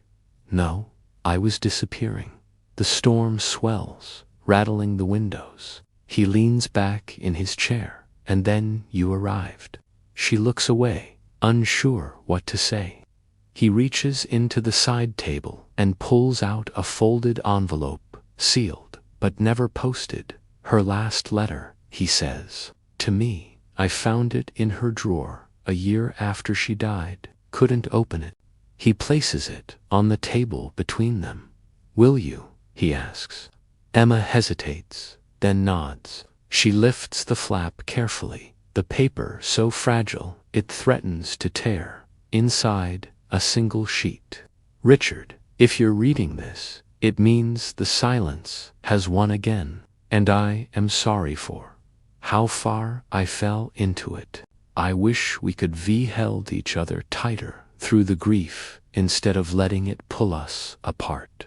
[SPEAKER 2] No, I was disappearing. The storm swells, rattling the windows. He leans back in his chair, and then you arrived. She looks away, unsure what to say. He reaches into the side table and pulls out a folded envelope, sealed, but never posted. Her last letter, he says. To me. I found it in her drawer a year after she died. Couldn't open it. He places it on the table between them. Will you? He asks. Emma hesitates, then nods. She lifts the flap carefully, the paper so fragile it threatens to tear. Inside, a single sheet. Richard, if you're reading this, it means the silence has won again, and I am sorry for how far I fell into it. I wish we could held each other tighter through the grief instead of letting it pull us apart.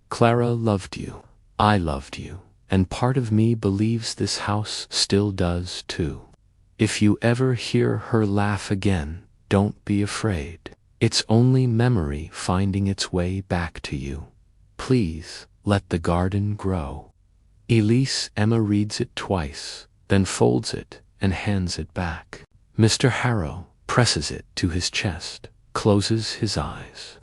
[SPEAKER 2] Clara loved you. I loved you. And part of me believes this house still does too. If you ever hear her laugh again, don't be afraid. It's only memory finding its way back to you. Please, let the garden grow. Elise. Emma reads it twice, then folds it and hands it back. Mr. Harrow presses it to his chest, closes his eyes.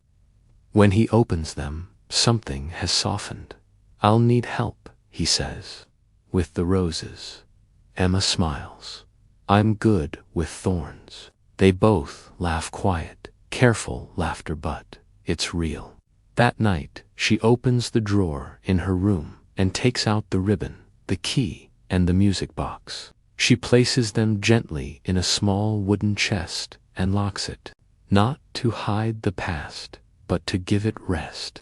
[SPEAKER 2] When he opens them, something has softened. I'll need help, he says. With the roses. Emma smiles. I'm good with thorns. They both laugh quiet, careful laughter, but it's real. That night, she opens the drawer in her room and takes out the ribbon, the key, and the music box. She places them gently in a small wooden chest and locks it, not to hide the past, but to give it rest.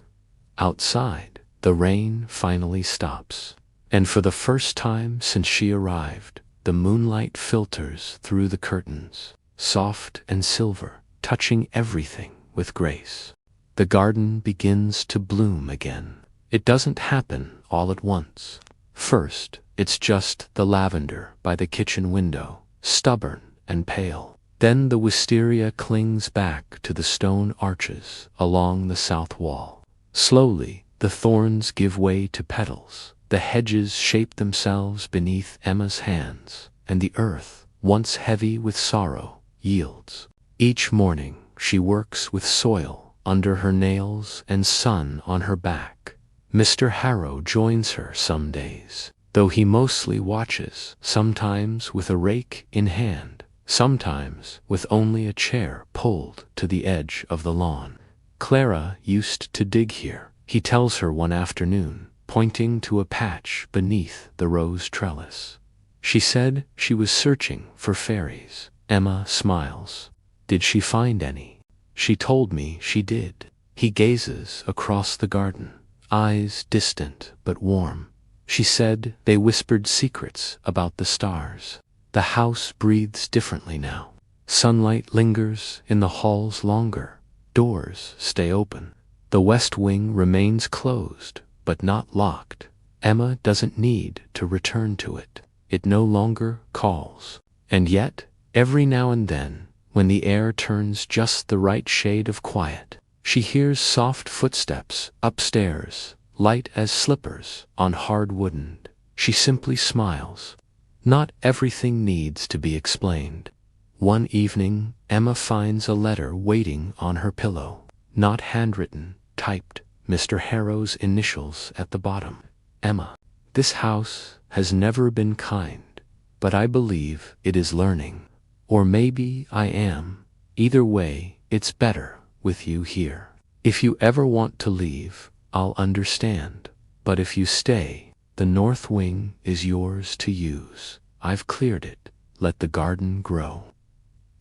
[SPEAKER 2] Outside, the rain finally stops, and for the first time since she arrived, the moonlight filters through the curtains, soft and silver, touching everything with grace. The garden begins to bloom again. It doesn't happen all at once. First, it's just the lavender by the kitchen window, stubborn and pale. Then the wisteria clings back to the stone arches along the south wall. Slowly, the thorns give way to petals. The hedges shape themselves beneath Emma's hands, and the earth, once heavy with sorrow, yields. Each morning, she works with soil under her nails and sun on her back. Mr. Harrow joins her some days, though he mostly watches, sometimes with a rake in hand, sometimes with only a chair pulled to the edge of the lawn. Clara used to dig here, he tells her one afternoon, pointing to a patch beneath the rose trellis. She said she was searching for fairies. Emma smiles. Did she find any? She told me she did. He gazes across the garden, eyes distant but warm. She said they whispered secrets about the stars. The house breathes differently now. Sunlight lingers in the halls longer. Doors stay open. The west wing remains closed, but not locked. Emma doesn't need to return to it. It no longer calls. And yet, every now and then, when the air turns just the right shade of quiet, she hears soft footsteps upstairs, light as slippers on hard wooden. She simply smiles. Not everything needs to be explained. One evening, Emma finds a letter waiting on her pillow. Not handwritten, typed, Mr. Harrow's initials at the bottom. Emma, this house has never been kind, but I believe it is learning. Or maybe I am. Either way, it's better with you here. If you ever want to leave, I'll understand. But if you stay, the north wing is yours to use. I've cleared it. Let the garden grow.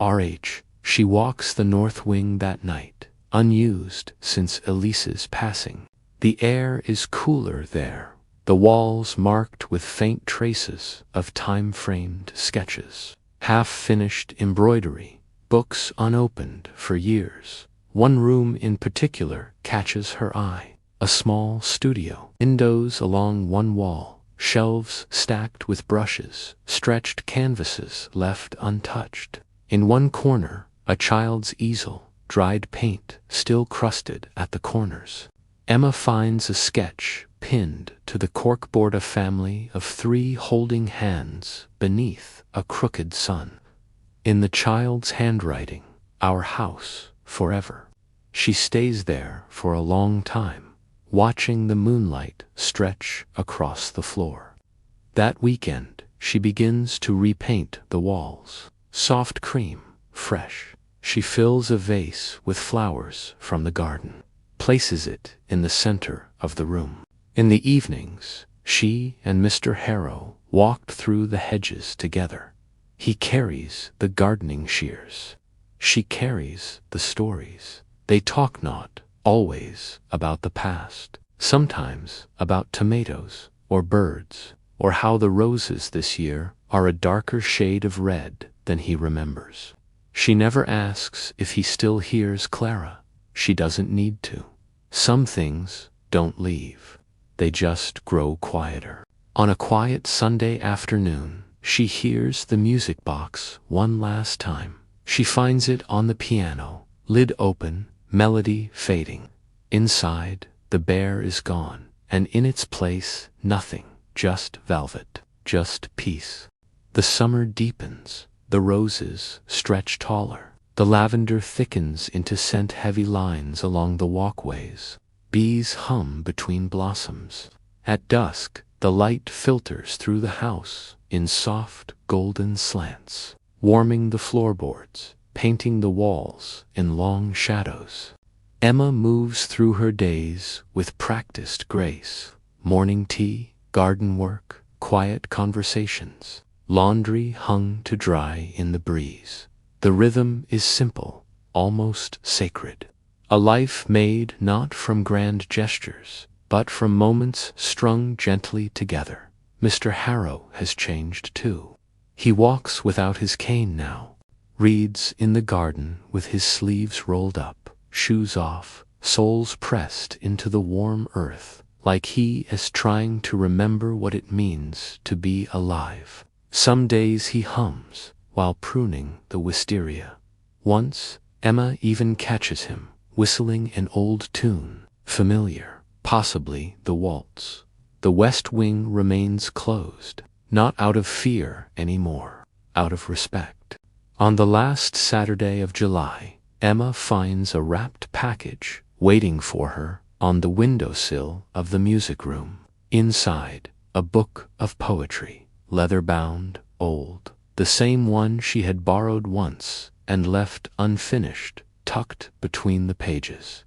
[SPEAKER 2] RH. She walks the north wing that night, unused since Elise's passing. The air is cooler there, the walls marked with faint traces of time-framed sketches, half-finished embroidery, books unopened for years. One room in particular catches her eye, a small studio, windows along one wall, shelves stacked with brushes, stretched canvases left untouched. In one corner, a child's easel, dried paint still crusted at the corners. Emma finds a sketch pinned to the corkboard, a family of 3 holding hands beneath a crooked sun. In the child's handwriting, "Our house forever." She stays there for a long time, watching the moonlight stretch across the floor. That weekend, she begins to repaint the walls. Soft cream, fresh. She fills a vase with flowers from the garden, places it in the center of the room. In the evenings, she and Mr. Harrow walked through the hedges together. He carries the gardening shears. She carries the stories. They talk not always about the past, sometimes about tomatoes or birds, or how the roses this year are a darker shade of red than he remembers. She never asks if he still hears Clara. She doesn't need to. Some things don't leave. They just grow quieter. On a quiet Sunday afternoon, she hears the music box one last time. She finds it on the piano, lid open, melody fading. Inside, the bear is gone, and in its place, nothing, just velvet, just peace. The summer deepens. The roses stretch taller. The lavender thickens into scent-heavy lines along the walkways. Bees hum between blossoms. At dusk, the light filters through the house in soft, golden slants, warming the floorboards, painting the walls in long shadows. Emma moves through her days with practiced grace. Morning tea, garden work, quiet conversations. Laundry hung to dry in the breeze. The rhythm is simple, almost sacred. A life made not from grand gestures, but from moments strung gently together. Mr. Harrow has changed too. He walks without his cane now, reads in the garden with his sleeves rolled up, shoes off, soles pressed into the warm earth, like he is trying to remember what it means to be alive. Some days he hums while pruning the wisteria. Once, Emma even catches him whistling an old tune, familiar, possibly the waltz. The west wing remains closed, not out of fear anymore, out of respect. On the last Saturday of July, Emma finds a wrapped package waiting for her on the windowsill of the music room. Inside, a book of poetry. Leather-bound, old, the same one she had borrowed once and left unfinished, tucked between the pages.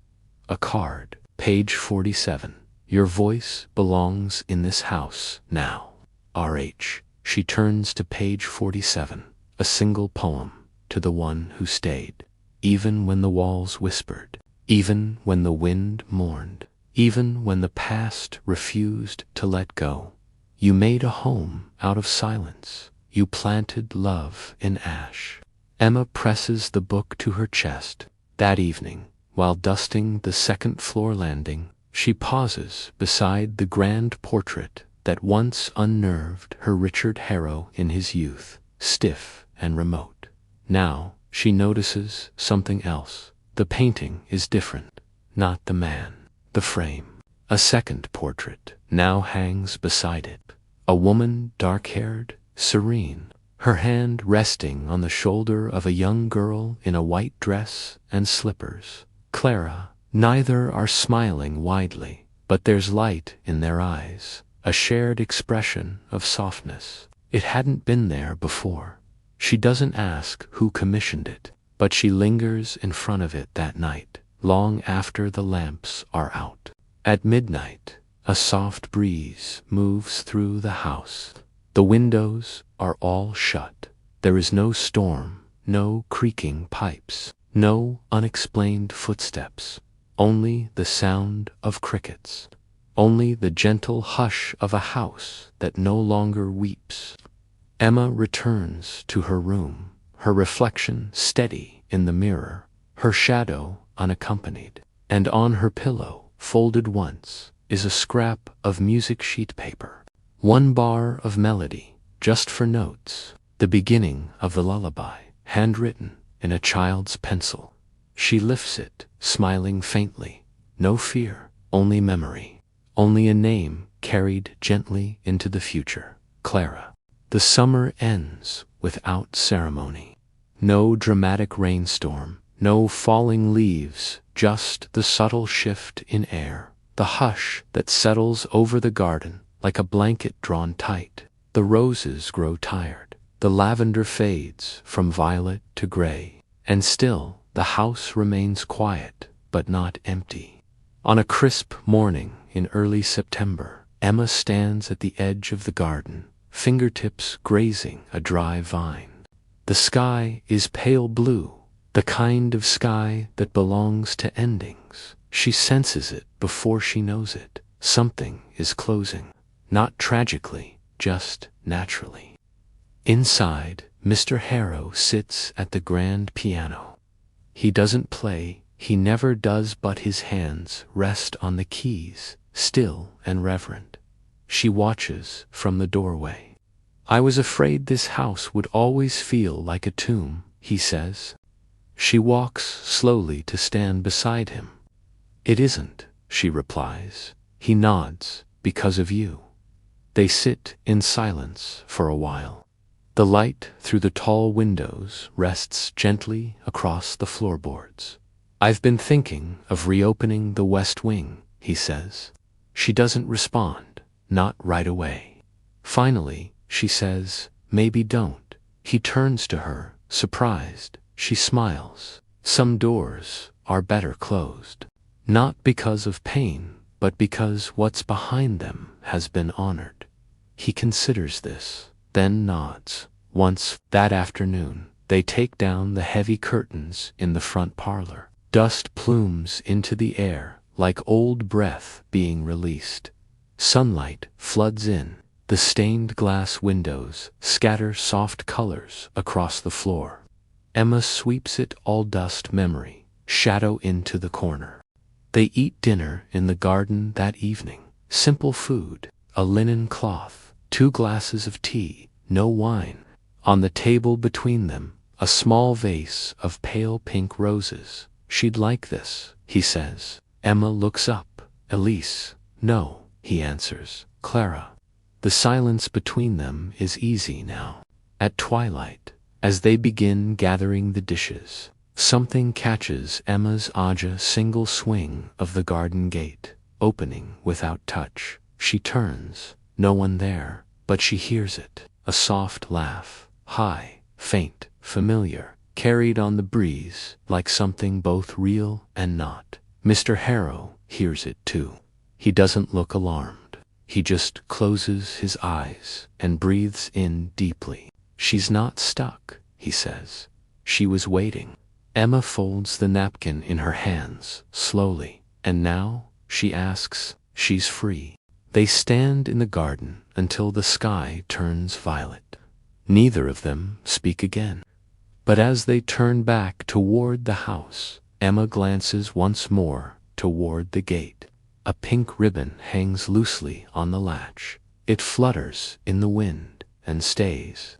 [SPEAKER 2] A card, page 47. Your voice belongs in this house now. RH. She turns to page 47, a single poem, to the one who stayed. Even when the walls whispered, even when the wind mourned, even when the past refused to let go. You made a home out of silence. You planted love in ash. Emma presses the book to her chest. That evening, while dusting the second-floor landing, she pauses beside the grand portrait that once unnerved her Richard Harrow in his youth, stiff and remote. Now, she notices something else. The painting is different. Not the man. The frame. A second portrait now hangs beside it. A woman, dark-haired, serene, her hand resting on the shoulder of a young girl in a white dress and slippers. Clara. Neither are smiling widely, but there's light in their eyes, a shared expression of softness. It hadn't been there before. She doesn't ask who commissioned it, but she lingers in front of it that night, long after the lamps are out. At midnight, a soft breeze moves through the house. The windows are all shut. There is no storm, no creaking pipes, no unexplained footsteps, only the sound of crickets, only the gentle hush of a house that no longer weeps. Emma returns to her room, her reflection steady in the mirror, her shadow unaccompanied, and on her pillow, folded once, is a scrap of music sheet paper. One bar of melody, just for notes, the beginning of the lullaby, handwritten in a child's pencil. She lifts it, smiling faintly. No fear, only memory, only a name carried gently into the future. Clara. The summer ends without ceremony. No dramatic rainstorm, no falling leaves, just the subtle shift in air, the hush that settles over the garden like a blanket drawn tight. The roses grow tired, the lavender fades from violet to gray, and still the house remains quiet but not empty. On a crisp morning in early September, Emma stands at the edge of the garden, fingertips grazing a dry vine. The sky is pale blue, the kind of sky that belongs to endings. She senses it before she knows it. Something is closing, not tragically, just naturally. Inside, Mr. Harrow sits at the grand piano. He doesn't play, he never does, but his hands rest on the keys, still and reverent. She watches from the doorway. "I was afraid this house would always feel like a tomb," he says. She walks slowly to stand beside him. "It isn't," she replies. He nods. "Because of you." They sit in silence for a while. The light through the tall windows rests gently across the floorboards. "I've been thinking of reopening the West Wing," he says. She doesn't respond, not right away. Finally, she says, "Maybe don't." He turns to her, surprised. She smiles. "Some doors are better closed. Not because of pain, but because what's behind them has been honored." He considers this, then nods. Once, that afternoon, they take down the heavy curtains in the front parlor. Dust plumes into the air, like old breath being released. Sunlight floods in. The stained glass windows scatter soft colors across the floor. Emma sweeps it all, dust, memory, shadow into the corner. They eat dinner in the garden that evening. Simple food, a linen cloth, 2 glasses of tea, no wine. On the table between them, a small vase of pale pink roses. "She'd like this," he says. Emma looks up. "Elise." "No," he answers. "Clara." The silence between them is easy now. At twilight, as they begin gathering the dishes, something catches Emma's eye, a single swing of the garden gate, opening without touch. She turns. No one there, but she hears it. A soft laugh, high, faint, familiar, carried on the breeze, like something both real and not. Mr. Harrow hears it too. He doesn't look alarmed. He just closes his eyes and breathes in deeply. "She's not stuck," he says. "She was waiting." Emma folds the napkin in her hands, slowly. "And now?" she asks. "She's free." They stand in the garden until the sky turns violet. Neither of them speak again. But as they turn back toward the house, Emma glances once more toward the gate. A pink ribbon hangs loosely on the latch. It flutters in the wind and stays.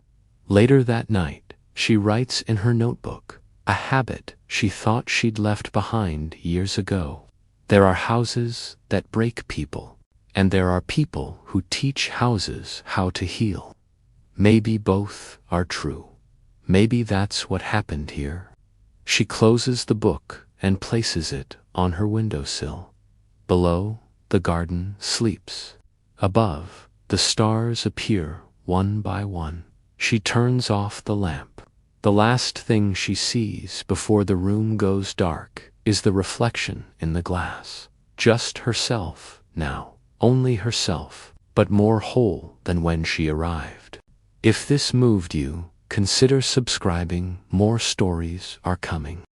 [SPEAKER 2] Later that night, she writes in her notebook, a habit she thought she'd left behind years ago. There are houses that break people, and there are people who teach houses how to heal. Maybe both are true. Maybe that's what happened here. She closes the book and places it on her windowsill. Below, the garden sleeps. Above, the stars appear one by one. She turns off the lamp. The last thing she sees before the room goes dark is the reflection in the glass. Just herself now, only herself, but more whole than when she arrived. If this moved you, consider subscribing. More stories are coming.